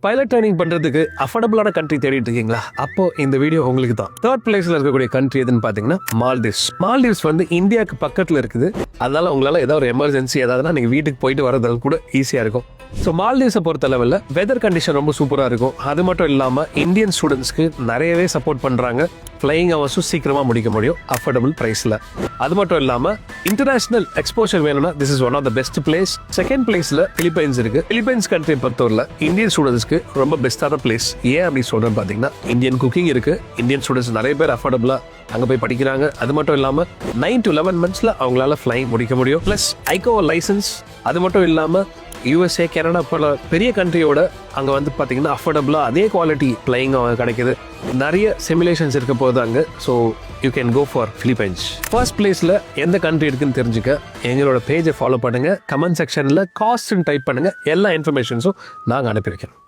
Pilot training பண்றதுக்கு அஃபோர்டபுளான country தேடிட்டு இருக்கீங்களா? அப்போ இந்த வீடியோ உங்களுக்கு தான். தேர்ட் பிளேஸ்ல இருக்கக்கூடிய கண்ட்ரி எதுன்னு பாத்தீங்கன்னா மால்தீவ்ஸ். மால்தீவ்ஸ் வந்து இந்தியாவுக்கு பக்கத்துல இருக்குது. அதனால உங்களால ஏதாவது ஒரு எமர்ஜென்சி ஏதாவதுனா நீங்க வீட்டுக்கு போயிட்டு வரது கூட ஈஸியா இருக்கும். ஸோ மால்தீவ்ஸை பொறுத்த லெவலில் வெதர் கண்டிஷன் ரொம்ப சூப்பராக இருக்கும். அது மட்டும் இல்லாமல் இந்தியன் ஸ்டூடெண்ட்ஸ்க்கு நிறையவே சப்போர்ட் பண்ணுறாங்க. ஃப்ளையிங் ஹவர்ஸும் சீக்கிரமாக முடிக்க முடியும் அஃபோர்டபுள் ப்ரைஸில். அது மட்டும் இல்லாமல் இன்டர்நேஷனல் எக்ஸ்போஷர் வேணும்னா this is one of the best place. Second பிளேஸில் பிலிப்பைன்ஸ் இருக்கு. பிலிப்பைன்ஸ் கண்ட்ரி பொறுத்தவரையில் இந்தியன் ஸ்டூடெண்ட்ஸ்க்கு ரொம்ப பெஸ்ட்டான பிளேஸ். ஏன் அப்படி சொல்றேன்னு பார்த்தீங்கன்னா இந்தியன் குக்கிங் இருக்கு. இந்தியன் ஸ்டூடெண்ட்ஸ் நிறைய பேர் அஃபோர்டபுளாக அங்கே போய் படிக்கிறாங்க. அது மட்டும் இல்லாமல் 9 to 11 months அவங்களால ஃப்ளைங் முடிக்க முடியும். ப்ளஸ் ஐகோ லைசன்ஸ். அது மட்டும் இல்லாமல் யூஎஸ்ஏ, கனடா போல பெரிய கண்ட்ரியோட அங்கே வந்து பார்த்தீங்கன்னா அஃபோர்டபுளாக அதே குவாலிட்டி ஃப்ளைங் கிடைக்குது. நிறைய சிமுலேஷன்ஸ் இருக்க போகுது அங்கே. So you can go for Philippines. First பிளேஸில் எந்த கண்ட்ரி இருக்குன்னு தெரிஞ்சுக்க எங்களோட பேஜை ஃபாலோ பண்ணுங்கள். கமெண்ட் செக்ஷனில் காஸ்ட்னு டைப் பண்ணுங்கள். எல்லா இன்ஃபர்மேஷன்ஸும் நாங்கள் அனுப்பி வைக்கிறோம்.